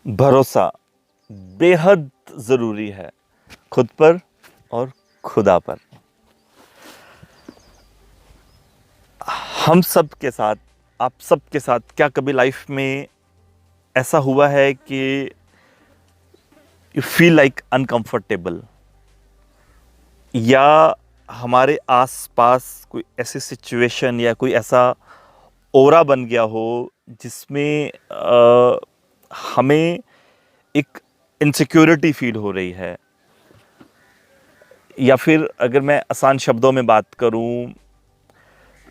भरोसा बेहद ज़रूरी है खुद पर और खुदा पर। हम सब के साथ, आप सब के साथ क्या कभी लाइफ में ऐसा हुआ है कि यू फील लाइक अनकंफर्टेबल, या हमारे आसपास कोई ऐसी सिचुएशन या कोई ऐसा ओरा बन गया हो जिसमें हमें एक इनसिक्योरिटी फील हो रही है, या फिर अगर मैं आसान शब्दों में बात करूं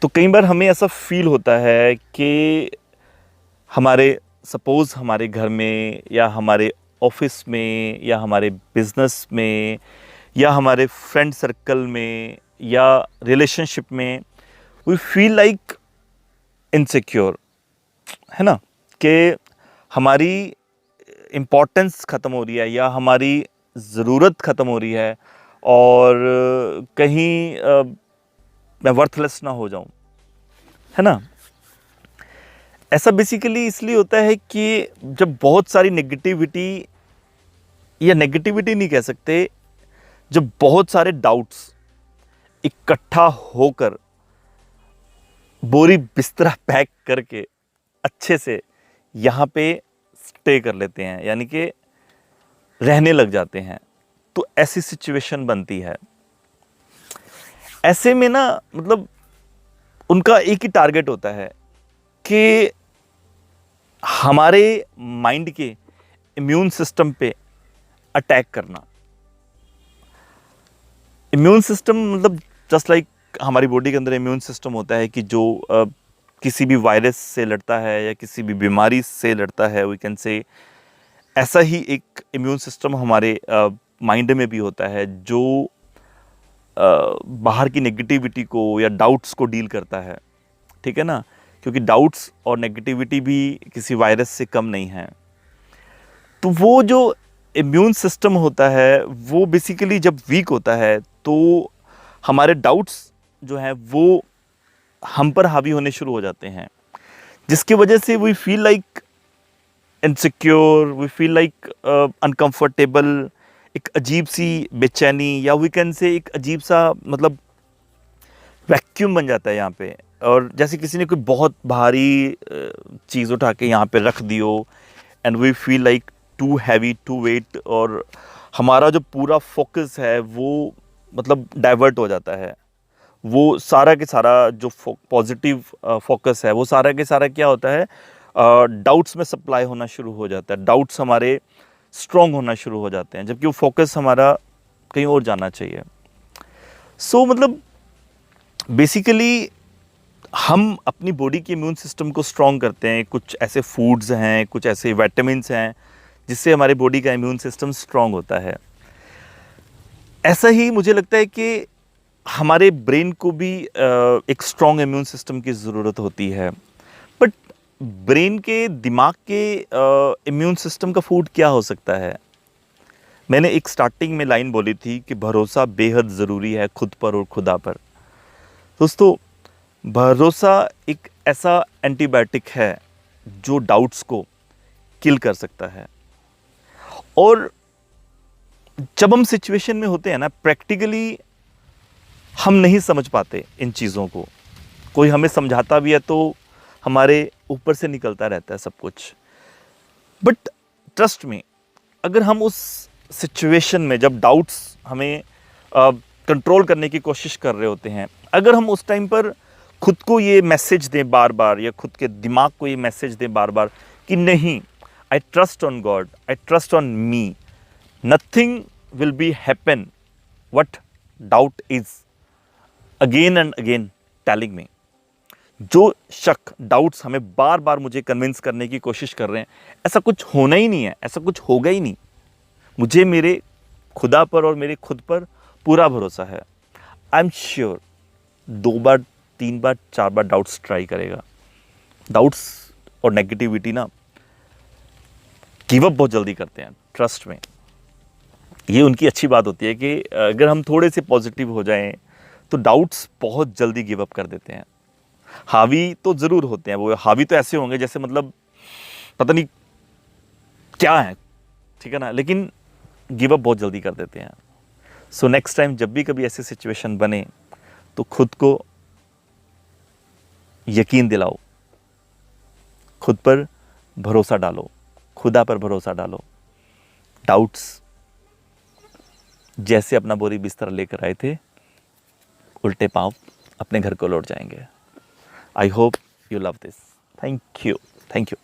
तो कई बार हमें ऐसा फील होता है कि हमारे घर में या हमारे ऑफिस में या हमारे बिजनेस में या हमारे फ्रेंड सर्कल में या रिलेशनशिप में वी फील लाइक इनसिक्योर, है ना, कि हमारी इम्पोर्टेंस ख़त्म हो रही है या हमारी ज़रूरत ख़त्म हो रही है और कहीं मैं वर्थलेस ना हो जाऊं, है ना। ऐसा बेसिकली इसलिए होता है कि जब बहुत सारी नेगेटिविटी, या नेगेटिविटी नहीं कह सकते, जब बहुत सारे डाउट्स इकट्ठा होकर बोरी बिस्तरा पैक करके अच्छे से यहाँ पे स्टे कर लेते हैं, यानी कि रहने लग जाते हैं, तो ऐसी सिचुएशन बनती है। ऐसे में ना, मतलब उनका एक ही टारगेट होता है कि हमारे माइंड के इम्यून सिस्टम पे अटैक करना। इम्यून सिस्टम मतलब जस्ट लाइक हमारी बॉडी के अंदर इम्यून सिस्टम होता है कि जो किसी भी वायरस से लड़ता है या किसी भी बीमारी से लड़ता है, वी कैन से, ऐसा ही एक इम्यून सिस्टम हमारे माइंड में भी होता है जो बाहर की नेगेटिविटी को या डाउट्स को डील करता है, ठीक है ना, क्योंकि डाउट्स और नेगेटिविटी भी किसी वायरस से कम नहीं है। तो वो जो इम्यून सिस्टम होता है वो बेसिकली जब वीक होता है तो हमारे डाउट्स जो हैं वो हम पर हावी होने शुरू हो जाते हैं, जिसकी वजह से we feel like insecure, we feel like uncomfortable, एक अजीब सी बेचैनी, या वी कैन से एक अजीब सा मतलब वैक्यूम बन जाता है यहाँ पे। और जैसे किसी ने कोई बहुत भारी चीज़ उठा के यहाँ पे रख दियो, and we feel like too heavy to weight, और हमारा जो पूरा फोकस है वो मतलब डाइवर्ट हो जाता है। वो सारा के सारा जो पॉजिटिव फोकस है वो सारा के सारा क्या होता है, डाउट्स में सप्लाई होना शुरू हो जाता है, डाउट्स हमारे स्ट्रॉन्ग होना शुरू हो जाते हैं, जबकि वो फोकस हमारा कहीं और जाना चाहिए। सो मतलब बेसिकली हम अपनी बॉडी के इम्यून सिस्टम को स्ट्रॉन्ग करते हैं, कुछ ऐसे फूड्स हैं, कुछ ऐसे विटामिन्स हैं जिससे हमारे बॉडी का इम्यून सिस्टम स्ट्रॉन्ग होता है। ऐसा ही मुझे लगता है कि हमारे ब्रेन को भी एक स्ट्रॉन्ग इम्यून सिस्टम की ज़रूरत होती है। बट ब्रेन के, दिमाग के इम्यून सिस्टम का फूड क्या हो सकता है? मैंने एक स्टार्टिंग में लाइन बोली थी कि भरोसा बेहद ज़रूरी है खुद पर और खुदा पर। दोस्तों, भरोसा एक ऐसा एंटीबायोटिक है जो डाउट्स को किल कर सकता है। और जब हम सिचुएशन में होते हैं ना, प्रैक्टिकली हम नहीं समझ पाते इन चीज़ों को, कोई हमें समझाता भी है तो हमारे ऊपर से निकलता रहता है सब कुछ। बट ट्रस्ट में, अगर हम उस सिचुएशन में जब डाउट्स हमें कंट्रोल करने की कोशिश कर रहे होते हैं, अगर हम उस टाइम पर खुद को ये मैसेज दें बार बार, या खुद के दिमाग को ये मैसेज दें बार बार कि नहीं, I trust on God, I trust on me, nothing will be happen what doubt is again and again telling me. जो शक, डाउट्स हमें बार बार मुझे कन्विंस करने की कोशिश कर रहे हैं, ऐसा कुछ होना ही नहीं है, ऐसा कुछ होगा ही नहीं, मुझे मेरे खुदा पर और मेरे खुद पर पूरा भरोसा है। I am sure 2 bar 3 bar 4 bar doubts try करेगा। डाउट्स और नेगेटिविटी ना गिव अप बहुत जल्दी करते हैं, ट्रस्ट में। ये उनकी अच्छी बात होती है कि अगर हम थोड़े से पॉजिटिव हो जाएं तो डाउट्स बहुत जल्दी गिव अप कर देते हैं। हावी तो ज़रूर होते हैं, वो हावी तो ऐसे होंगे जैसे मतलब पता नहीं क्या है, ठीक है ना, लेकिन गिव अप बहुत जल्दी कर देते हैं। सो नेक्स्ट टाइम जब भी कभी ऐसी सिचुएशन बने तो खुद को यकीन दिलाओ, खुद पर भरोसा डालो, खुदा पर भरोसा डालो। डाउट्स जैसे अपना बोरी बिस्तर लेकर आए थे, उल्टे पांव अपने घर को लौट जाएंगे। I hope you love this. Thank you, thank you.